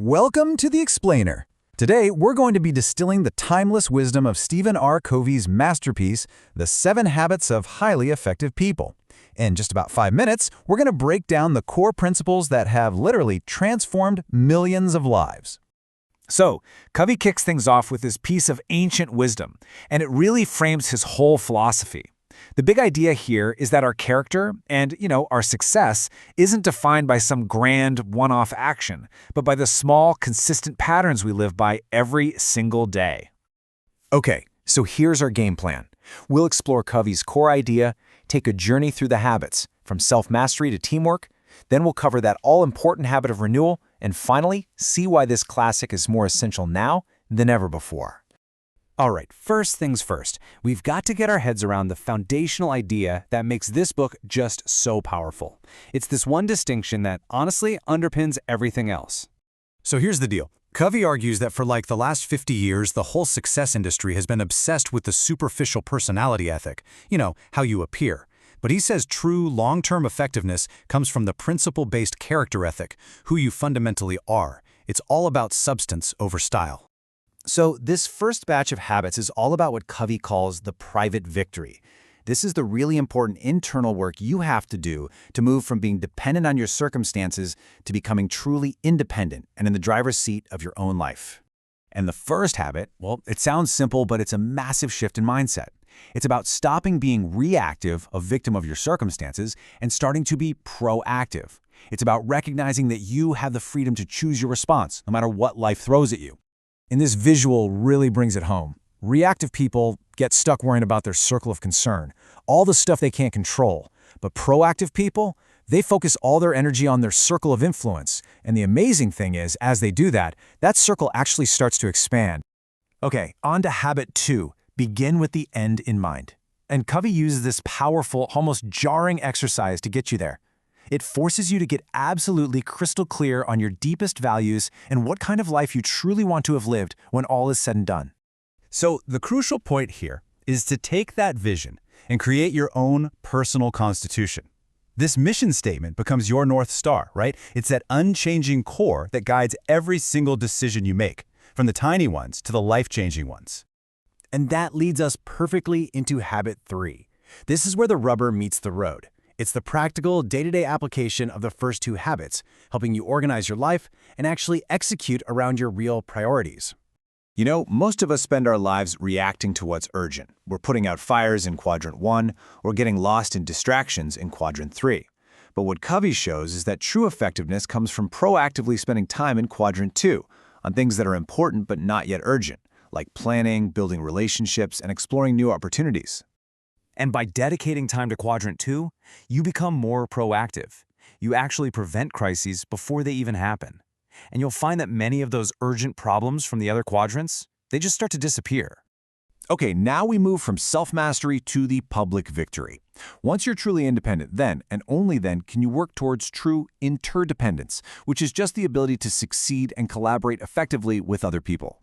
Welcome to The Explainer. Today, we're going to be distilling the timeless wisdom of Stephen R. Covey's masterpiece, The 7 Habits of Highly Effective People. In just about 5 minutes, we're going to break down the core principles that have literally transformed millions of lives. So, Covey kicks things off with this piece of ancient wisdom, and it really frames his whole philosophy. The big idea here is that our character and, our success isn't defined by some grand one-off action, but by the small, consistent patterns we live by every single day. Okay, so here's our game plan. We'll explore Covey's core idea, take a journey through the habits, from self-mastery to teamwork, then we'll cover that all-important habit of renewal, and finally, see why this classic is more essential now than ever before. All right, first things first, we've got to get our heads around the foundational idea that makes this book just so powerful. It's this one distinction that honestly underpins everything else. So here's the deal. Covey argues that for the last 50 years, the whole success industry has been obsessed with the superficial personality ethic, how you appear. But he says true long-term effectiveness comes from the principle-based character ethic, who you fundamentally are. It's all about substance over style. So this first batch of habits is all about what Covey calls the private victory. This is the really important internal work you have to do to move from being dependent on your circumstances to becoming truly independent and in the driver's seat of your own life. And the first habit, well, it sounds simple, but it's a massive shift in mindset. It's about stopping being reactive, a victim of your circumstances, and starting to be proactive. It's about recognizing that you have the freedom to choose your response, no matter what life throws at you. And this visual really brings it home. Reactive people get stuck worrying about their circle of concern, all the stuff they can't control. But proactive people, they focus all their energy on their circle of influence. And the amazing thing is, as they do that, that circle actually starts to expand. Okay, on to habit 2. Begin with the end in mind. And Covey uses this powerful, almost jarring exercise to get you there. It forces you to get absolutely crystal clear on your deepest values and what kind of life you truly want to have lived when all is said and done. So the crucial point here is to take that vision and create your own personal constitution. This mission statement becomes your North Star, right? It's that unchanging core that guides every single decision you make, from the tiny ones to the life-changing ones. And that leads us perfectly into habit 3. This is where the rubber meets the road. It's the practical, day-to-day application of the first 2 habits, helping you organize your life and actually execute around your real priorities. Most of us spend our lives reacting to what's urgent. We're putting out fires in quadrant 1 or getting lost in distractions in quadrant 3. But what Covey shows is that true effectiveness comes from proactively spending time in quadrant 2 on things that are important but not yet urgent, like planning, building relationships, and exploring new opportunities. And by dedicating time to quadrant 2, you become more proactive. You actually prevent crises before they even happen. And you'll find that many of those urgent problems from the other quadrants, they just start to disappear. Okay, now we move from self-mastery to the public victory. Once you're truly independent, then, and only then, can you work towards true interdependence, which is just the ability to succeed and collaborate effectively with other people.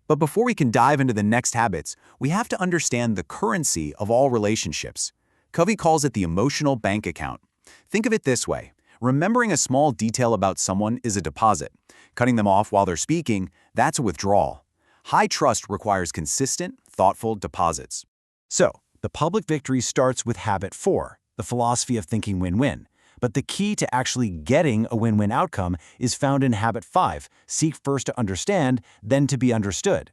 But before we can dive into the next habits, we have to understand the currency of all relationships. Covey calls it the emotional bank account. Think of it this way. Remembering a small detail about someone is a deposit. Cutting them off while they're speaking, that's a withdrawal. High trust requires consistent, thoughtful deposits. So, the public victory starts with habit 4, the philosophy of thinking win-win. But the key to actually getting a win-win outcome is found in habit 5, seek first to understand, then to be understood.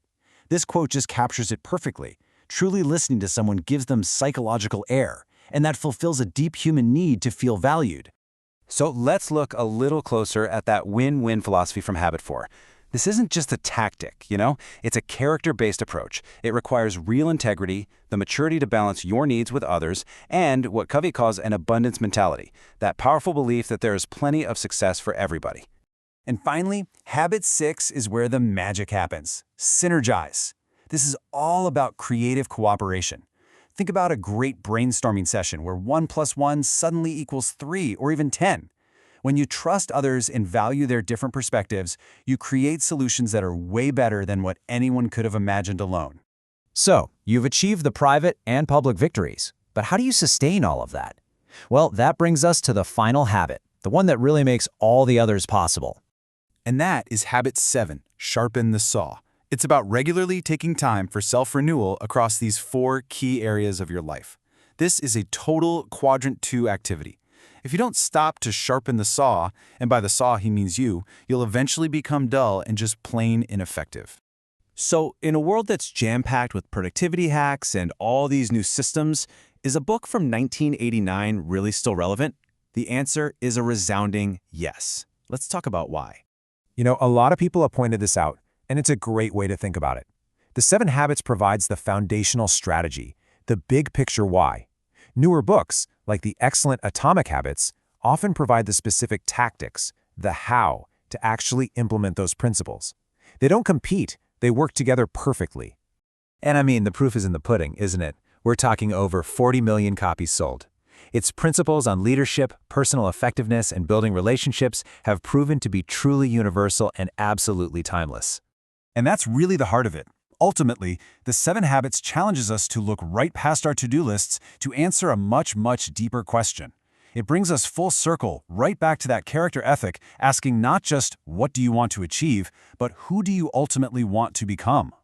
This quote just captures it perfectly. Truly listening to someone gives them psychological air, and that fulfills a deep human need to feel valued. So let's look a little closer at that win-win philosophy from habit 4. This isn't just a tactic, It's a character-based approach. It requires real integrity, the maturity to balance your needs with others, and what Covey calls an abundance mentality, that powerful belief that there is plenty of success for everybody. And finally, habit 6 is where the magic happens. Synergize. This is all about creative cooperation. Think about a great brainstorming session where 1 + 1 suddenly equals 3 or even 10. When you trust others and value their different perspectives, you create solutions that are way better than what anyone could have imagined alone. So, you've achieved the private and public victories, but how do you sustain all of that? Well, that brings us to the final habit, the one that really makes all the others possible. And that is habit 7, sharpen the saw. It's about regularly taking time for self-renewal across these 4 key areas of your life. This is a total quadrant 2 activity. If you don't stop to sharpen the saw, and by the saw he means you'll eventually become dull and just plain ineffective. So, in a world that's jam-packed with productivity hacks and all these new systems, is a book from 1989 really still relevant? The answer is a resounding yes. Let's talk about why. You know, a lot of people have pointed this out, and it's a great way to think about it. The 7 Habits provides the foundational strategy, the big picture why. Newer books, like the excellent Atomic Habits, often provide the specific tactics, the how, to actually implement those principles. They don't compete, they work together perfectly. And I mean, the proof is in the pudding, isn't it? We're talking over 40 million copies sold. Its principles on leadership, personal effectiveness, and building relationships have proven to be truly universal and absolutely timeless. And that's really the heart of it. Ultimately, the 7 Habits challenges us to look right past our to-do lists to answer a much, much deeper question. It brings us full circle, right back to that character ethic, asking not just what do you want to achieve, but who do you ultimately want to become?